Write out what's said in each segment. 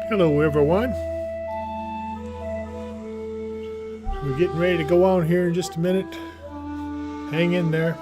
Hello, everyone. We're getting ready to go on here in just a minute. Hang in there.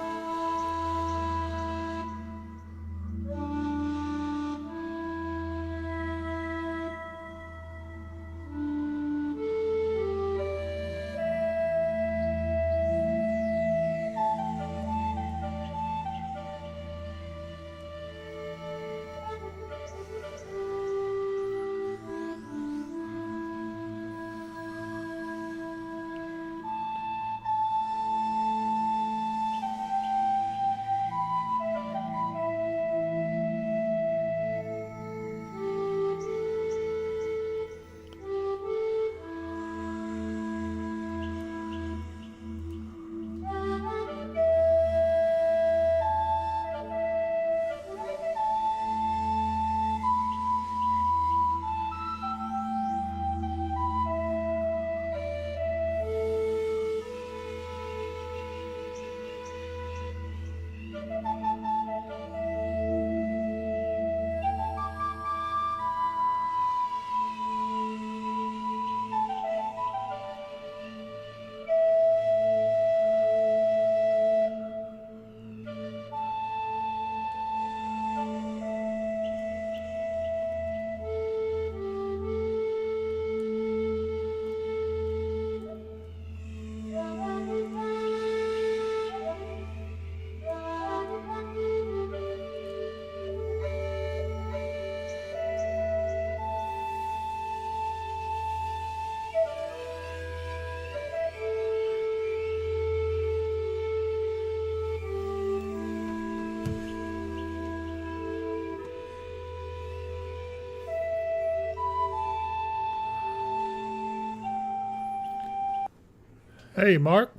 Hey, Mark.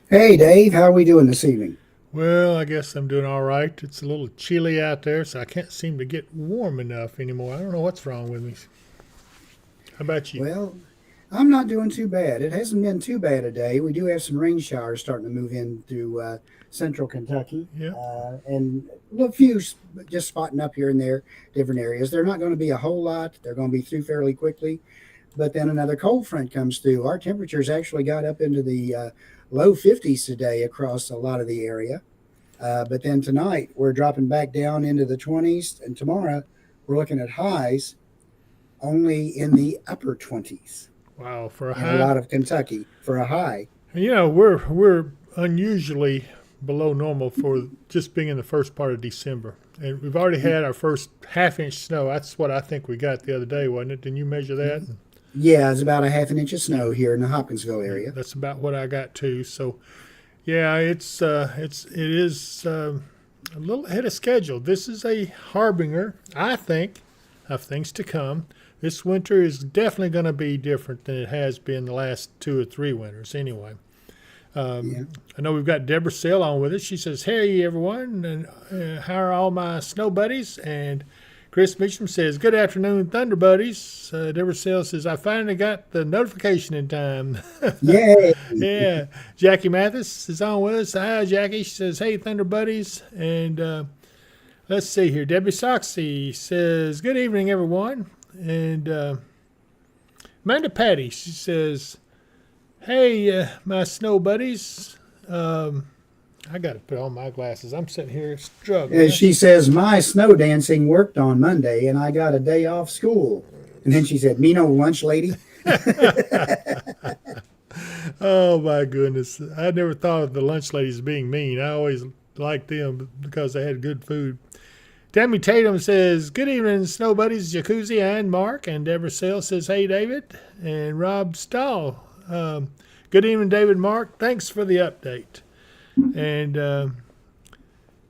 Hey Dave, how are we doing this evening? Well, I guess I'm doing all right. It's a little chilly out there, so I can't seem to get warm enough anymore. I don't know what's wrong with me. How about you? Well, I'm not doing too bad. It hasn't been too bad a day. We do have some rain showers starting to move in through central Kentucky, Yeah. and a few just spotting up here and there, different areas. They're not going to be a whole lot. They're going to be through fairly quickly. But then another cold front comes through. Our temperatures actually got up into the low 50s today across a lot of the area. But then tonight we're dropping back down into the 20s, and tomorrow we're looking at highs only in the upper 20s Wow, for a in a high. lot of Kentucky for a high. We're unusually below normal for just being in the first part of December. And we've already had our first half-inch snow. That's what I think we got the other day, wasn't it? Didn't you measure that? Yeah, it's about a half an inch of snow here in the Hopkinsville area. That's about what I got too. So, yeah, it is a little ahead of schedule. This is a harbinger, I think, of things to come. This winter is definitely going to be different than it has been the last 2 or 3 winters, anyway. Yeah. I know we've got Deborah Sale on with us. She says, "Hey everyone, and how are all my snow buddies?" And Chris Mitchum says, "Good afternoon, Thunder Buddies." Deborah Sale says, "I finally got the notification in time." Yay. Yeah. Jackie Mathis is on with us. Hi, Jackie. She says, "Hey, Thunder Buddies." And let's see here. Debbie Soxy says, "Good evening, everyone." And Amanda Patty, she says, "Hey, my snow buddies." I got to put on my glasses. I'm sitting here struggling. As she says, my snow dancing worked on Monday and I got a day off school. And then she said, me no lunch lady. Oh my goodness! I never thought of the lunch ladies being mean. I always liked them because they had good food. Tammy Tatum says, "Good evening, snow buddies, Jacuzzi and Mark." And Deborah Sale says, "Hey, David." And Rob Stahl, "Good evening, David, Mark. Thanks for the update." And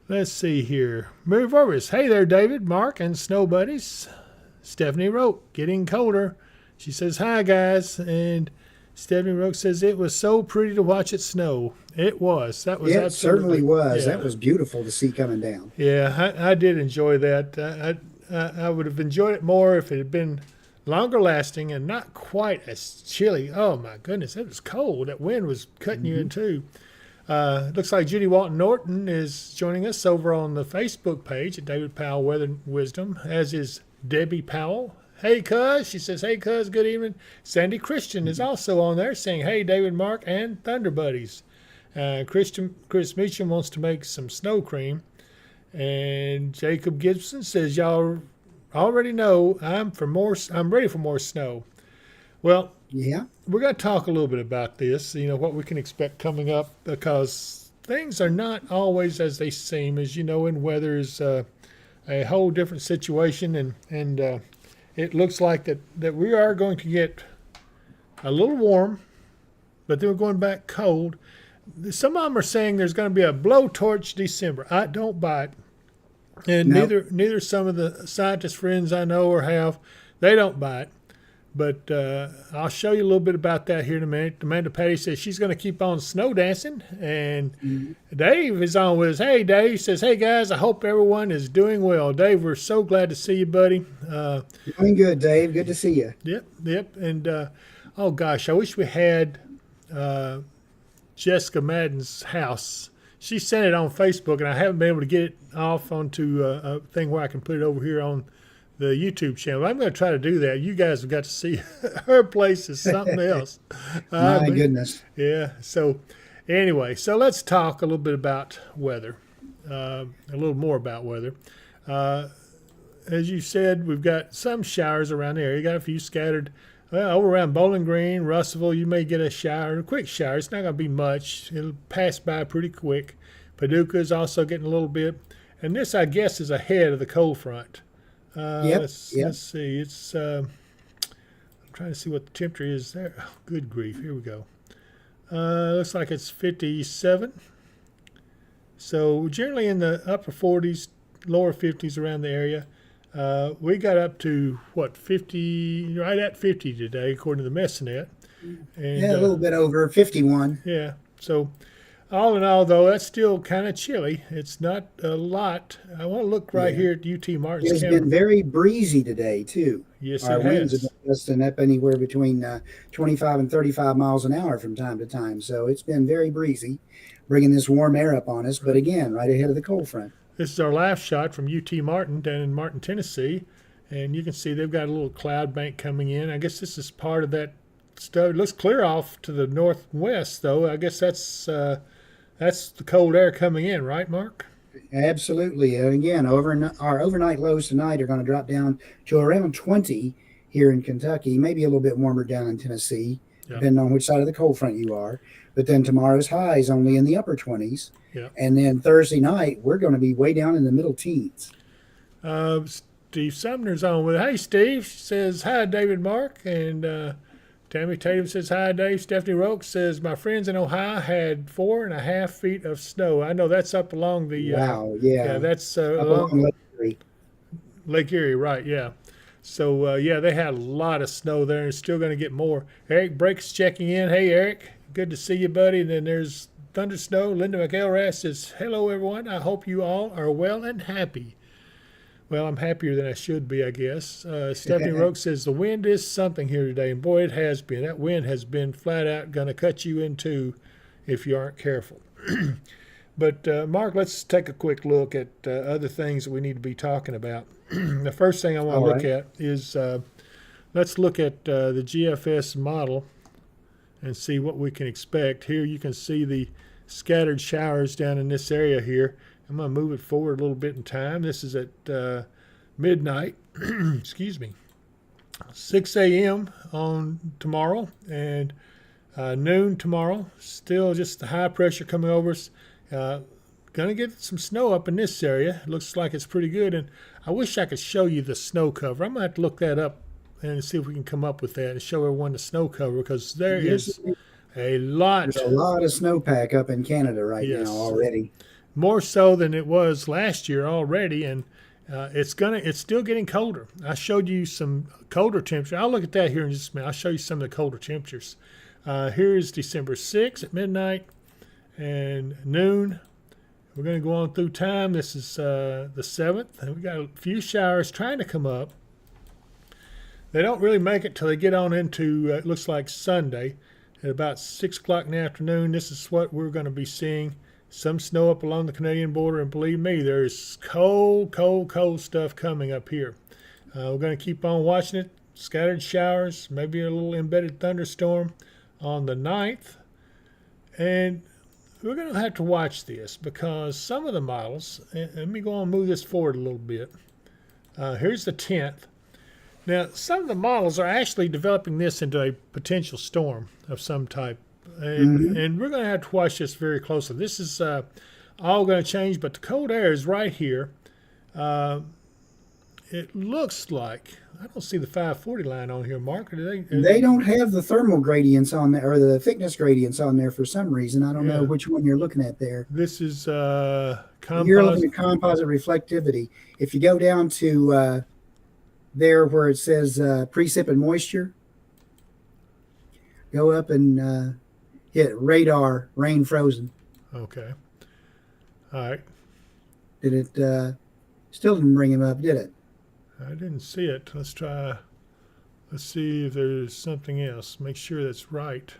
let's see here. Move Orvis. "Hey there, David, Mark, and snow buddies." Stephanie wrote, "Getting colder." She says, "Hi, guys." And Stephanie Roke says, "It was so pretty to watch it snow." It was. That was It absolutely. certainly was. Yeah. That was beautiful to see coming down. Yeah, I did enjoy that. I would have enjoyed it more if it had been longer lasting and not quite as chilly. Oh my goodness, it was cold. That wind was cutting you in two. Looks like Judy Walton Norton is joining us over on the Facebook page at David Powell Weather Wisdom, as is Debbie Powell. Hey, cuz. She says, hey, cuz, good evening. Sandy Christian is also on there saying, hey, David, Mark, and Thunder Buddies. Chris Meacham wants to make some snow cream. And Jacob Gibson says, y'all already know I'm ready for more snow. Well, Yeah. we're going to talk a little bit about this, what we can expect coming up, because things are not always as they seem. As you know, in weather is a whole different situation, and it looks like that we are going to get a little warm, but then we're going back cold. Some of them are saying there's going to be a blowtorch December. I don't buy it, and No. neither some of the scientist friends I know or have, they don't buy it. But I'll show you a little bit about that here in a minute. Amanda Patty says she's going to keep on snow dancing. And Dave is on with us. Hey, Dave says, hey, guys, I hope everyone is doing well. Dave, we're so glad to see you, buddy. Doing good, Dave. Good to see you. Yep. And, oh, gosh, I wish we had Jessica Madden's house. She sent it on Facebook, and I haven't been able to get it off onto a thing where I can put it over here on the YouTube channel. I'm going to try to do that. You guys have got to see her place is something else. My goodness. Yeah. So anyway, so let's talk a little bit about weather, a little more about weather. As you said, we've got some showers around the area. You got a few scattered over around Bowling Green, Russellville. You may get a shower, a quick shower. It's not going to be much. It'll pass by pretty quick. Paducah is also getting a little bit. And this, I guess, is ahead of the cold front. Let's see. It's I'm trying to see what the temperature is there. Oh, good grief! Here we go. Looks like it's 57. So generally in the upper 40s, lower 50s around the area. We got up to 50, right at 50 today, according to the Messenet. And, Yeah, a little bit over 51. Yeah. So all in all, though, that's still kind of chilly. It's not a lot. I want to look right here at UT Martin's It's camera. been very breezy today, too. Yes, Our it winds have has. been gusting up anywhere between 25 and 35 miles an hour from time to time. So it's been very breezy, bringing this warm air up on us. But again, right ahead of the cold front. This is our live shot from UT Martin down in Martin, Tennessee. And you can see they've got a little cloud bank coming in. I guess this is part of that stuff. It looks clear off to the northwest, though. I guess that's the cold air coming in, right, Mark? Absolutely. And again, our overnight lows tonight are going to drop down to around 20 here in Kentucky, maybe a little bit warmer down in Tennessee, depending on which side of the cold front you are. But then tomorrow's high is only in the upper 20s. Yeah. And then Thursday night, we're going to be way down in the middle teens. Steve Sumner's on with it. Hey, Steve says, hi, David Mark. And Tammy Tatum says, hi, Dave. Stephanie Roke says, my friends in Ohio had 4.5 feet of snow. I know that's up along the. Wow, yeah. Yeah, that's Up along Lake Erie. Lake Erie, right, yeah. So, yeah, they had a lot of snow there and still going to get more. Eric Breaks checking in. Hey, Eric, good to see you, buddy. And then there's Thunder Snow. Linda McElrath says, hello, everyone. I hope you all are well and happy. Well, I'm happier than I should be, I guess. Stephanie Roke says, the wind is something here today. And, boy, it has been. That wind has been flat out going to cut you in two if you aren't careful. But, Mark, let's take a quick look at other things that we need to be talking about. The first thing I want to look at is let's look at the GFS model and see what we can expect. Here you can see the scattered showers down in this area here. I'm going to move it forward a little bit in time. This is at midnight, excuse me, 6 a.m. on tomorrow and noon tomorrow. Still just the high pressure coming over us. Going to get some snow up in this area. It looks like it's pretty good. And I wish I could show you the snow cover. I'm going to have to look that up and see if we can come up with that and show everyone the snow cover, because there is a lot. There's a lot of snowpack up in Canada right now already. More so than it was last year already, and it's still getting colder. I showed you some colder temperatures. I'll look at that here in just a minute. I'll show you some of the colder temperatures. Here's December 6th at midnight and noon. We're going to go on through time. This is the 7th, and we got a few showers trying to come up. They don't really make it till they get on into it looks like Sunday at about 6 o'clock in the afternoon. This is what we're going to be seeing. Some snow up along the Canadian border, and believe me, there's cold stuff coming up here. We're going to keep on watching it. Scattered showers, maybe a little embedded thunderstorm on the 9th. And we're going to have to watch this because some of the models, and let me go and move this forward a little bit. Here's the 10th. Now, some of the models are actually developing this into a potential storm of some type. And we're going to have to watch this very closely. This is all going to change, but the cold air is right here. It looks like, I don't see the 540 line on here, Mark. They don't have the thermal gradients on there, or the thickness gradients on there for some reason. I don't know which one you're looking at there. This is composite. You're looking at composite reflectivity. If you go down to there where it says precip and moisture, go up and hit radar rain frozen. Okay. All right. Did it still didn't bring him up, did it? I didn't see it. Let's try. Let's see if there's something else. Make sure that's right.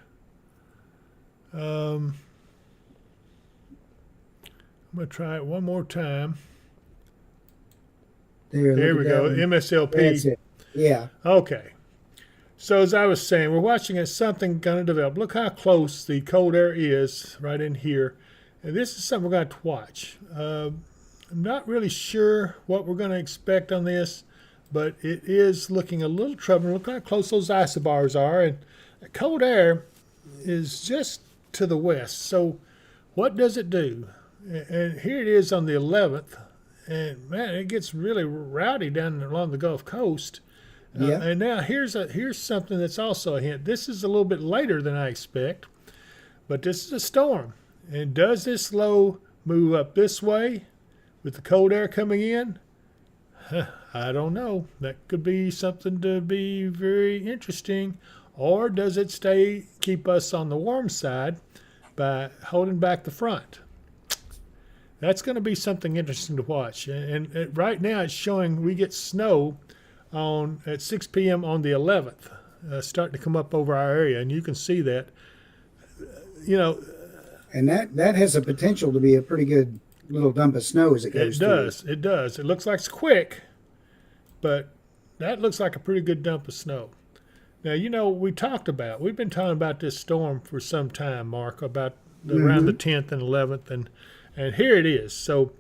I'm going to try it one more time. There we go. MSLP. That's it. Yeah. Okay. So as I was saying, we're watching as something going to develop. Look how close the cold air is right in here. And this is something we're going to watch. I'm not really sure what we're going to expect on this, but it is looking a little troubling. Look how close those isobars are. And cold air is just to the west. So what does it do? And here it is on the 11th. And, man, it gets really rowdy down along the Gulf Coast. And now here's something that's also a hint. This is a little bit later than I expect, but this is a storm. And does this low move up this way with the cold air coming in? I don't know. That could be something to be very interesting. Or does it keep us on the warm side by holding back the front? That's going to be something interesting to watch. And right now it's showing we get snow at 6 p.m. on the 11th, starting to come up over our area, and you can see that. And that has a potential to be a pretty good little dump of snow as it goes through. It does. It looks like it's quick, but that looks like a pretty good dump of snow. Now, we've been talking about this storm for some time, Mark, about around the 10th and 11th, and here it is. So,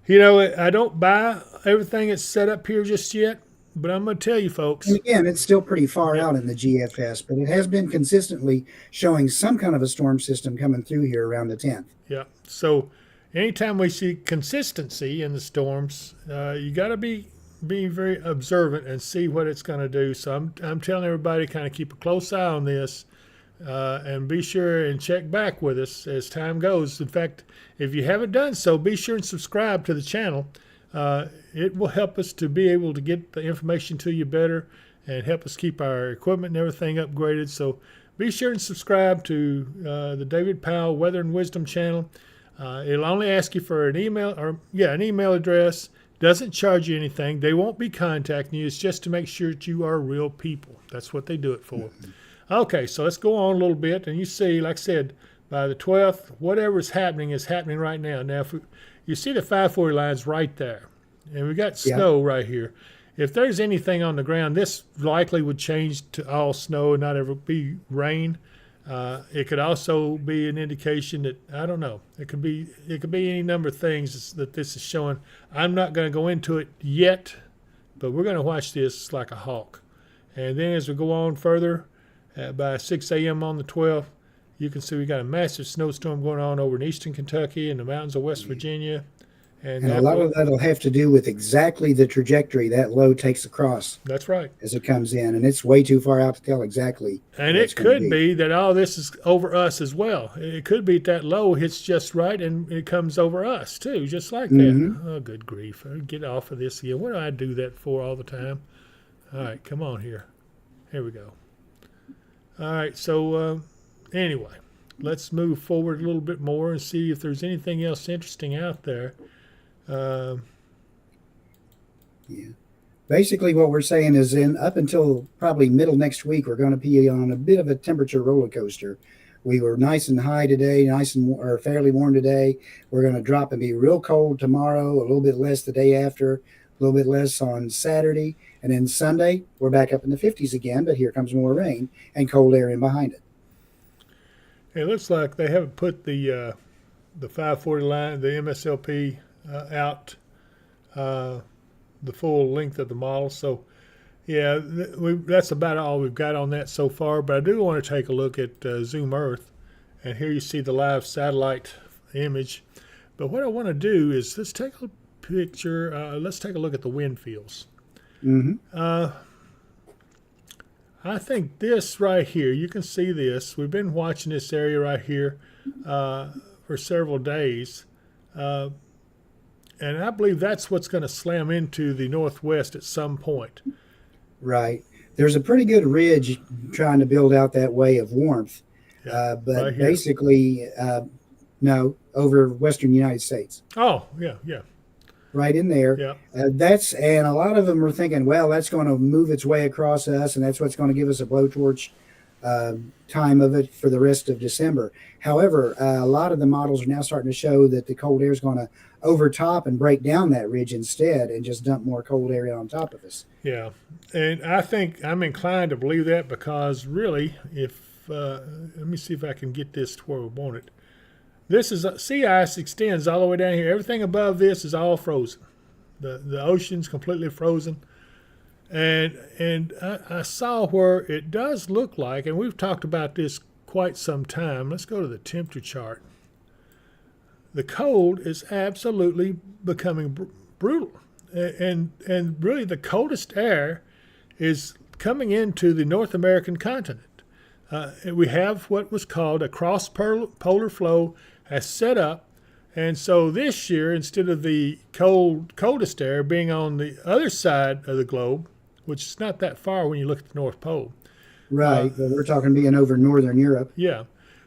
I don't buy everything that's set up here just yet, but I'm going to tell you, folks. And again, it's still pretty far out in the GFS, but it has been consistently showing some kind of a storm system coming through here around the 10th. Yeah. So anytime we see consistency in the storms, you got to be very observant and see what it's going to do. So I'm telling everybody, kind of keep a close eye on this. And be sure and check back with us as time goes. In fact, if you haven't done so, be sure and subscribe to the channel. It will help us to be able to get the information to you better and help us keep our equipment and everything upgraded. So be sure and subscribe to the David Powell Weather and Wisdom channel. It'll only ask you for an email an email address. Doesn't charge you anything. They won't be contacting you. It's just to make sure that you are real people. That's what they do it for. Okay, so let's go on a little bit. And you see, like I said, by the 12th, whatever is happening right now. Now, if you see the 540 lines right there, and we got snow right here. If there's anything on the ground, this likely would change to all snow and not ever be rain. It could also be an indication that, I don't know, it could be any number of things that this is showing. I'm not going to go into it yet, but we're going to watch this like a hawk. And then as we go on further, by 6 a.m. on the 12th, you can see we got a massive snowstorm going on over in eastern Kentucky and the mountains of West Virginia. And a lot of that will have to do with exactly the trajectory that low takes across. That's right. As it comes in, and it's way too far out to tell exactly. And it could be that all this is over us as well. It could be that low hits just right and it comes over us too, just like that. Oh, good grief. Get off of this again. What do I do that for all the time? All right, come on here. Here we go. All right, so anyway, let's move forward a little bit more and see if there's anything else interesting out there. Basically what we're saying is up until probably middle next week, we're going to be on a bit of a temperature roller coaster. We were nice and high today, fairly warm today. We're going to drop and be real cold tomorrow, a little bit less the day after, a little bit less on Saturday, and then Sunday we're back up in the 50s again. But here comes more rain and cold air in behind it. It looks like they haven't put the 540 line, the MSLP out the full length of the model. So, yeah, that's about all we've got on that so far. But I do want to take a look at Zoom Earth, and here you see the live satellite image. But what I want to do is let's take a picture. Let's take a look at the wind fields. Mm-hmm. I think this right here, you can see this. We've been watching this area right here for several days. And I believe that's what's going to slam into the northwest at some point. Right. There's a pretty good ridge trying to build out that way of warmth. Yeah, But right here. basically, no, over western United States. Oh, yeah, yeah, Right in there. yeah. And a lot of them are thinking, well, that's going to move its way across us, and that's what's going to give us a blowtorch time of it for the rest of December. However, a lot of the models are now starting to show that the cold air is going to overtop and break down that ridge instead and just dump more cold air on top of us. Yeah, and I think I'm inclined to believe that because really, if let me see if I can get this to where we want it. This is sea ice extends all the way down here. Everything above this is all frozen. The ocean's completely frozen, and I saw where it does look like, and we've talked about this quite some time. Let's go to the temperature chart. The cold is absolutely becoming brutal. And really the coldest air is coming into the North American continent. We have what was called a cross-polar flow has set up. And so this year, instead of the coldest air being on the other side of the globe, which is not that far when you look at the North Pole. Right. But we're talking being over northern Europe. Yeah.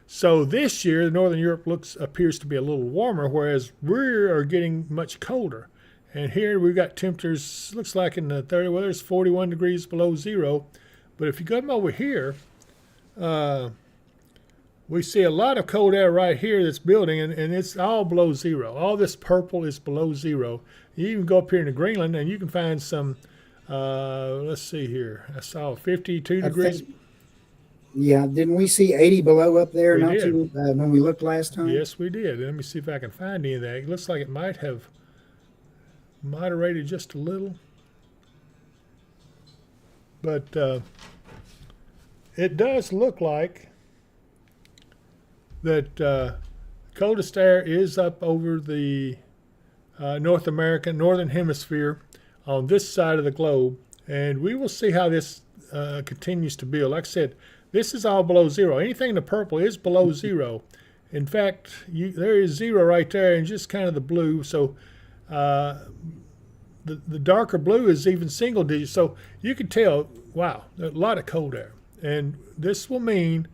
So this year, Northern Europe appears to be a little warmer, whereas we are getting much colder. And here we've got temperatures, looks like in the 30, well, there's 41 degrees below zero. But if you come over here, we see a lot of cold air right here that's building, and it's all below zero. All this purple is below zero. You even go up here into Greenland, and you can find some, let's see here. I saw 52 degrees. Yeah, didn't we see 80 below up there We did. when we looked last time? Yes, we did. Let me see if I can find any of that. It looks like it might have moderated just a little. But it does look like that coldest air is up over the Northern Hemisphere on this side of the globe. And we will see how this continues to build. Like I said, this is all below zero. Anything in the purple is below zero. In fact, there is zero right there and just kind of the blue. So the darker blue is even single digits. So you can tell, wow, a lot of cold air. And this will mean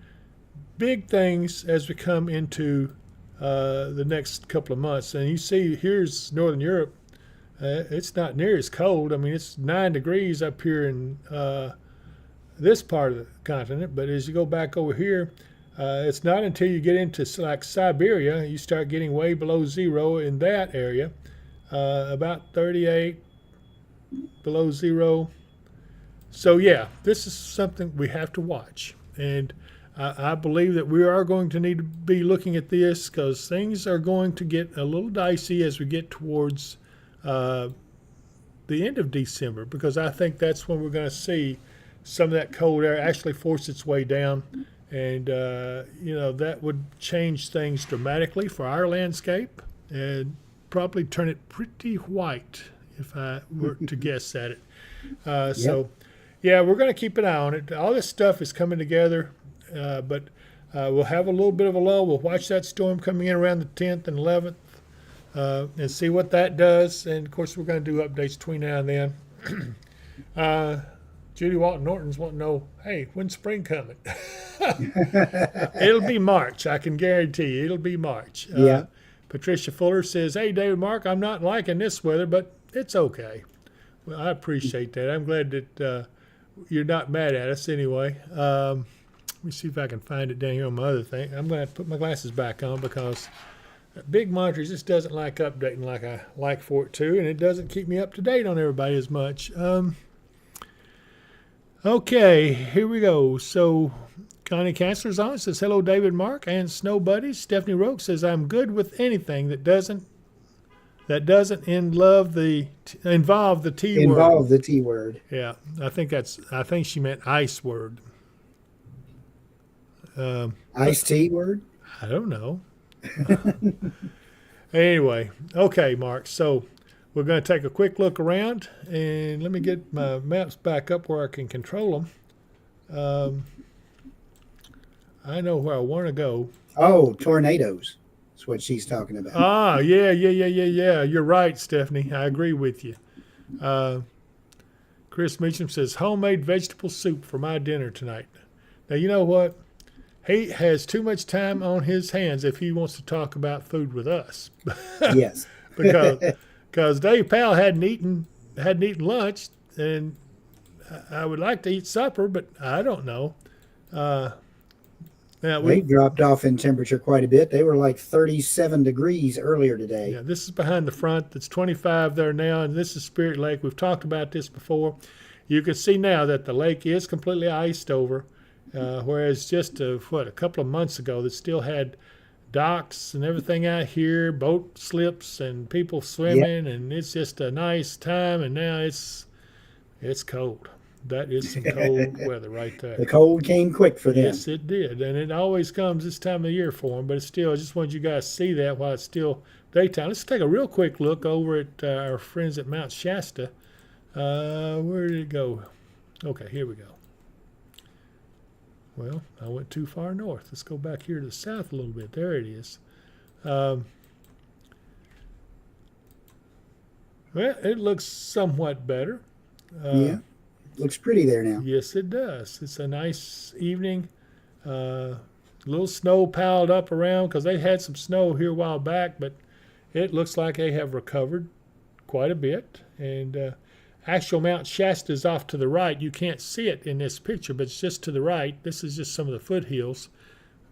big things as we come into the next couple of months. And you see, here's Northern Europe. It's not near as cold. I mean, it's 9 degrees up here in this part of the continent. But as you go back over here, it's not until you get into like Siberia, you start getting way below zero in that area. About 38 below zero. So yeah, this is something we have to watch. And I believe that we are going to need to be looking at this because things are going to get a little dicey as we get towards the end of December, because I think that's when we're going to see some of that cold air actually force its way down. And, that would change things dramatically for our landscape and probably turn it pretty white if I were to guess at it. So, yeah, we're going to keep an eye on it. All this stuff is coming together, but we'll have a little bit of a lull. We'll watch that storm coming in around the 10th and 11th and see what that does. And, of course, we're going to do updates between now and then. Judy Walton Norton's wanting to know, hey, when's spring coming? It'll be March. I can guarantee you. It'll be March. Yeah. Patricia Fuller says, hey, David Mark, I'm not liking this weather, but it's okay. Well, I appreciate that. I'm glad that you're not mad at us anyway. Let me see if I can find it down here on my other thing. I'm going to have to put my glasses back on because That big monitor just doesn't like updating like I like for it to, and it doesn't keep me up to date on everybody as much. Okay, here we go. So Connie Cancelar's on. It says, hello, David, Mark, and Snow Buddies. Stephanie Roke says, I'm good with anything that doesn't involve the T word. Involve the T word. Yeah, I think she meant ice word. Ice tea word? I don't know. Anyway, okay, Mark. So we're going to take a quick look around, and let me get my maps back up where I can control them. I know where I want to go. Oh, tornadoes. That's what she's talking about. Ah, yeah. You're right, Stephanie. I agree with you. Chris Meacham says, homemade vegetable soup for my dinner tonight. Now, you know what? He has too much time on his hands if he wants to talk about food with us. Yes. because Dave Powell hadn't eaten lunch, and I would like to eat supper, but I don't know. Now they dropped off in temperature quite a bit. They were like 37 degrees earlier today. Yeah, this is behind the front. It's 25 there now, and this is Spirit Lake. We've talked about this before. You can see now that the lake is completely iced over, whereas just a couple of months ago, that still had docks and everything out here, boat slips and people swimming, and it's just a nice time. And now it's cold. That is some cold weather right there. The cold came quick for them. Yes, it did. And it always comes this time of year for them. But it's still, I just wanted you guys to see that while it's still daytime. Let's take a real quick look over at our friends at Mount Shasta. Where did it go? Okay, here we go. Well, I went too far north. Let's go back here to the south a little bit. There it is. Well, it looks somewhat better. Yeah. Looks pretty there now. Yes, it does. It's a nice evening. A little snow piled up around because they had some snow here a while back, but it looks like they have recovered quite a bit. And actual Mount Shasta is off to the right. You can't see it in this picture, but it's just to the right. This is just some of the foothills,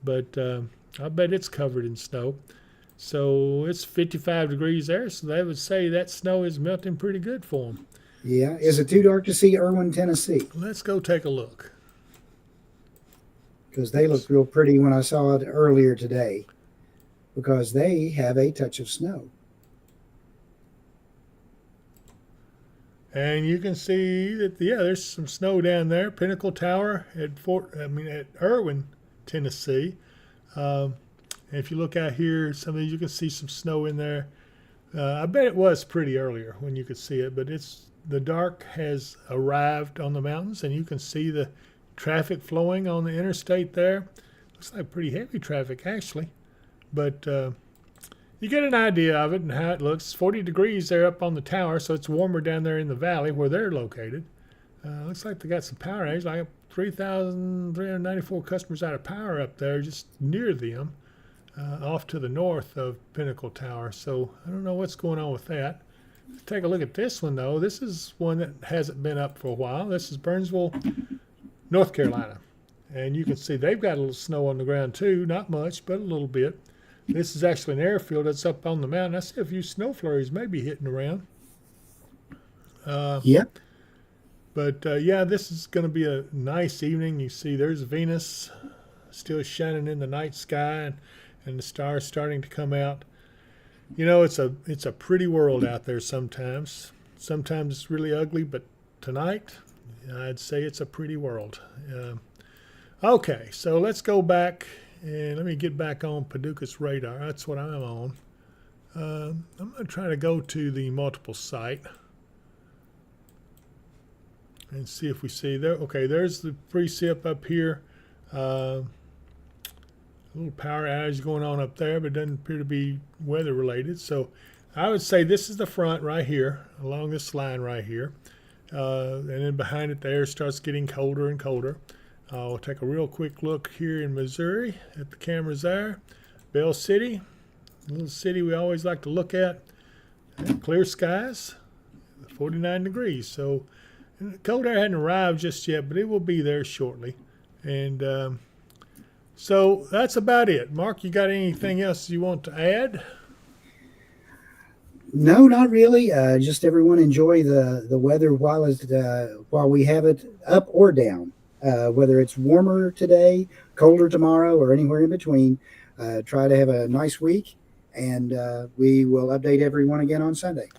but I bet it's covered in snow. So it's 55 degrees there, so they would say that snow is melting pretty good for them. Yeah. Is it too dark to see Irwin, Tennessee? Let's go take a look. Because they looked real pretty when I saw it earlier today. Because they have a touch of snow. And you can see that, there's some snow down there. Pinnacle Tower at Irwin, Tennessee. If you look out here, some of these, you can see some snow in there. I bet it was pretty earlier when you could see it, but the dark has arrived on the mountains, and you can see the traffic flowing on the interstate there. Looks like pretty heavy traffic, actually. But you get an idea of it and how it looks. 40 degrees there up on the tower, so it's warmer down there in the valley where they're located. Looks like they got some power outage, like 3,394 customers out of power up there just near them, off to the north of Pinnacle Tower. So I don't know what's going on with that. Take a look at this one, though. This is one that hasn't been up for a while. This is Burnsville, North Carolina. And you can see they've got a little snow on the ground, too. Not much, but a little bit. This is actually an airfield that's up on the mountain. I see a few snow flurries maybe hitting around. Yep. But, this is going to be a nice evening. You see there's Venus still shining in the night sky, and the stars starting to come out. You know, it's a pretty world out there sometimes. Sometimes it's really ugly, but tonight, I'd say it's a pretty world. Okay, so let's go back, and let me get back on Paducah's radar. That's what I'm on. I'm going to try to go to the multiple site and see if we see there. Okay, there's the precip up here. A little power outage going on up there, but it doesn't appear to be weather related. So I would say this is the front right here, along this line right here. And then behind it, the air starts getting colder and colder. I'll take a real quick look here in Missouri at the cameras there. Bell City, a little city we always like to look at. Clear skies, 49 degrees. So cold air hadn't arrived just yet, but it will be there shortly. And So that's about it. Mark, you got anything else you want to add? No, not really. Just everyone enjoy the weather while we have it up or down. Whether it's warmer today, colder tomorrow, or anywhere in between. Try to have a nice week, and we will update everyone again on Sunday.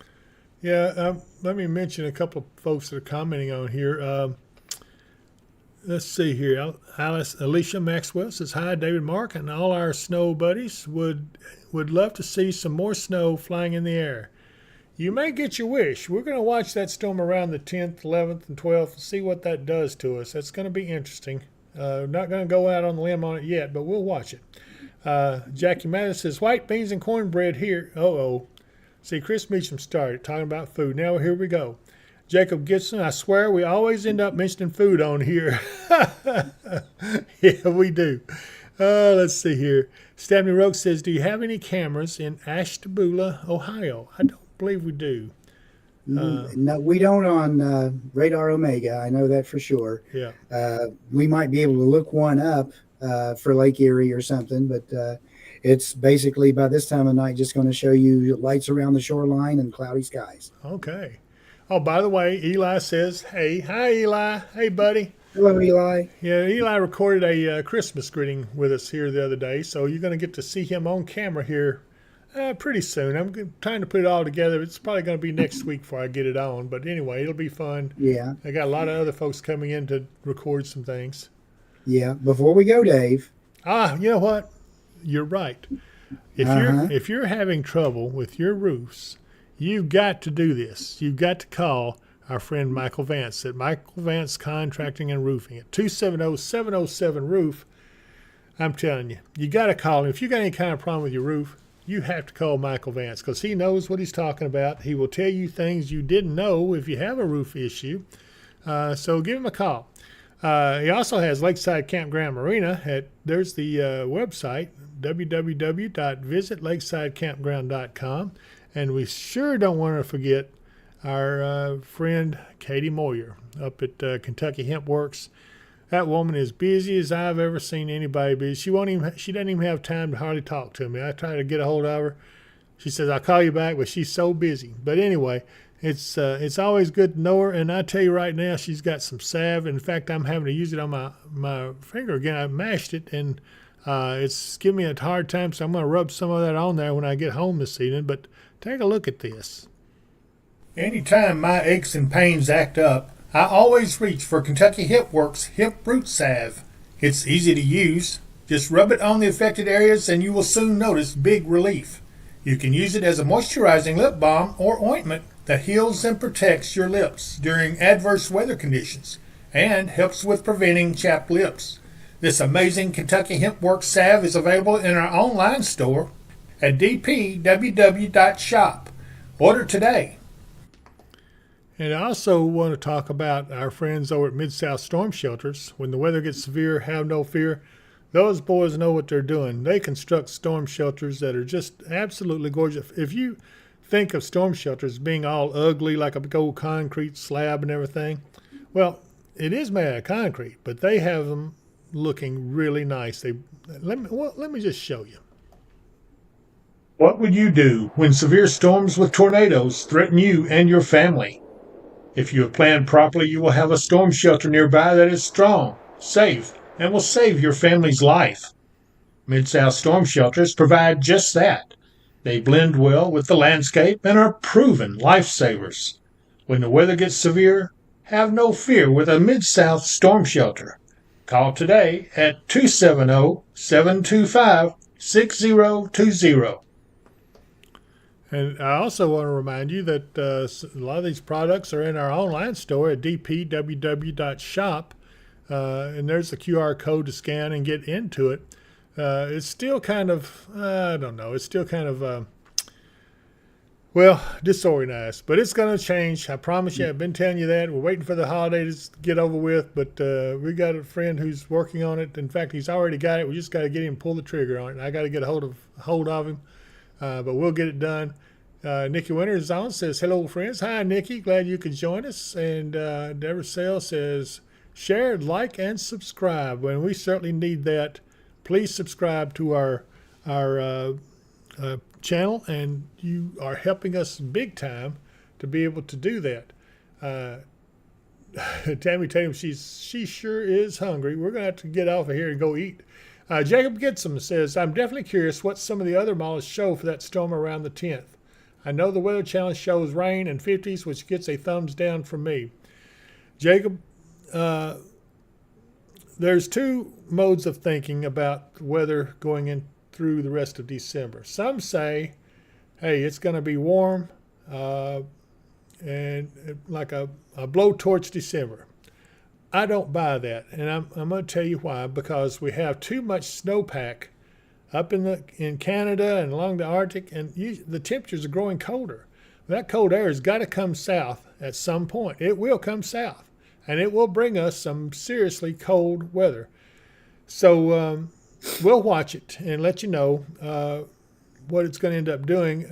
Yeah, let me mention a couple of folks that are commenting on here. Let's see here. Alicia Maxwell says, "Hi, David, Mark, and all our snow buddies would love to see some more snow flying in the air. You may get your wish. We're going to watch that storm around the 10th, 11th, and 12th and see what that does to us. That's going to be interesting. Not going to go out on the limb on it yet, but we'll watch it." Jackie Mattis says, "White beans and cornbread here." Oh. See, Chris Meacham started talking about food. Now here we go. Jacob Gibson, "I swear we always end up mentioning food on here." Yeah, we do. Let's see here. Stephanie Roke says, "Do you have any cameras in Ashtabula, Ohio?" I don't believe we do. No, we don't on Radar Omega. I know that for sure. Yeah. We might be able to look one up for Lake Erie or something, but it's basically by this time of night just going to show you lights around the shoreline and cloudy skies. Okay. Oh, by the way, Eli says, "Hey, hi, Eli. Hey, buddy." Hello, Eli. Yeah, Eli recorded a Christmas greeting with us here the other day, so you're going to get to see him on camera here pretty soon. I'm trying to put it all together. It's probably going to be next week before I get it on, but anyway, it'll be fun. Yeah. I got a lot of other folks coming in to record some things. Yeah. Before we go, Dave. You know what? You're right. If you're having trouble with your roofs, you've got to do this. You've got to call our friend Michael Vance at Michael Vance Contracting and Roofing at 270-707-ROOF. I'm telling you, you got to call him. If you got any kind of problem with your roof, you have to call Michael Vance because he knows what he's talking about. He will tell you things you didn't know if you have a roof issue. So give him a call. He also has Lakeside Campground Marina. There's the website, www.visitlakesidecampground.com. And we sure don't want to forget our friend Katie Moyer up at Kentucky Hemp Works. That woman is busy as I've ever seen anybody busy. She doesn't even have time to hardly talk to me. I try to get a hold of her. She says, "I'll call you back," but she's so busy. But anyway, it's always good to know her. And I tell you right now, she's got some salve. In fact, I'm having to use it on my finger again. I mashed it, and it's giving me a hard time, so I'm going to rub some of that on there when I get home this evening. But take a look at this. Anytime my aches and pains act up, I always reach for Kentucky Hemp Works Hemp Root Salve. It's easy to use. Just rub it on the affected areas and you will soon notice big relief. You can use it as a moisturizing lip balm or ointment that heals and protects your lips during adverse weather conditions and helps with preventing chapped lips. This amazing Kentucky Hemp Works salve is available in our online store at dpww.shop. Order today. And I also want to talk about our friends over at Mid-South Storm Shelters. When the weather gets severe, have no fear. Those boys know what they're doing. They construct storm shelters that are just absolutely gorgeous. If you think of storm shelters being all ugly, like a big old concrete slab and everything, well, it is made out of concrete, but they have them looking really nice. Let me just show you. What would you do when severe storms with tornadoes threaten you and your family? If you have planned properly, you will have a storm shelter nearby that is strong, safe, and will save your family's life. Mid-South Storm Shelters provide just that. They blend well with the landscape and are proven lifesavers. When the weather gets severe, have no fear with a Mid-South Storm Shelter. Call today at 270-725-6020. And I also want to remind you that a lot of these products are in our online store at dpww.shop, and there's a QR code to scan and get into it. It's still kind of, I don't know, it's still kind of, disorganized, but it's going to change. I promise you. I've been telling you that. We're waiting for the holidays to get over with, but we got a friend who's working on it. In fact, he's already got it. We just got to get him to pull the trigger on it. And I got to get a hold of him. But we'll get it done. Nikki Winters on says, "Hello, friends." Hi, Nikki. Glad you could join us. And Deborah Sale says, "Share, like, and subscribe." Well, we certainly need that please subscribe to our channel, and you are helping us big time to be able to do that. Tammy Tatum, she sure is hungry. We're gonna have to get off of here and go eat. Jacob Gitsom says, I'm definitely curious what some of the other models show for that storm around the 10th. I know the Weather Channel shows rain and 50s, which gets a thumbs down from me. Jacob, there's two modes of thinking about weather going in through the rest of December. Some say, hey, it's going to be warm and like a blowtorch December. I don't buy that, and I'm going to tell you why. Because we have too much snowpack up in Canada and along the Arctic, and the temperatures are growing colder. That cold air has got to come south at some point. It will come south, and it will bring us some seriously cold weather. So we'll watch it and let you know what it's going to end up doing.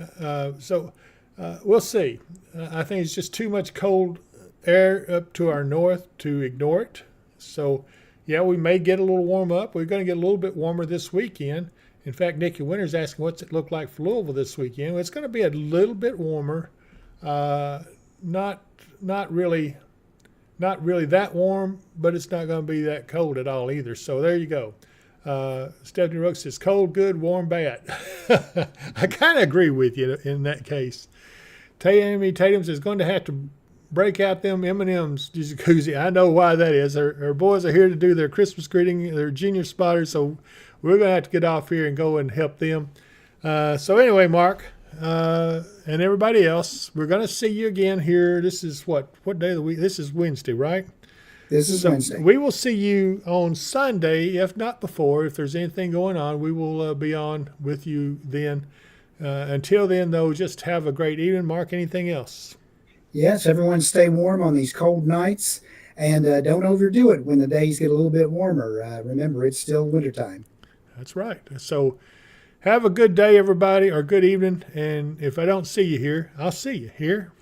We'll see. I think it's just too much cold air up to our north to ignore it. So, yeah, we may get a little warm up. We're going to get a little bit warmer this weekend. In fact, Nikki Winter's asking what's it look like for Louisville this weekend. Well, it's going to be a little bit warmer. Not really that warm, but it's not going to be that cold at all either. So there you go. Stephanie Rooks says cold, good, warm, bad. I kind of agree with you in that case. Tammy Tatum is going to have to break out them M&M's jacuzzi. I know why that is. Her boys are here to do their Christmas greeting, their junior spotters, so we're going to have to get off here and go and help them. So anyway, Mark and everybody else, we're going to see you again here. This is what day of the week? This is Wednesday, right? This is Wednesday. We will see you on Sunday, if not before. If there's anything going on, we will be on with you then. Until then, though, just have a great evening. Mark, anything else? Yes, everyone stay warm on these cold nights, and don't overdo it when the days get a little bit warmer. Remember, it's still wintertime. That's right. So have a good day, everybody, or good evening. And if I don't see you here, I'll see you here.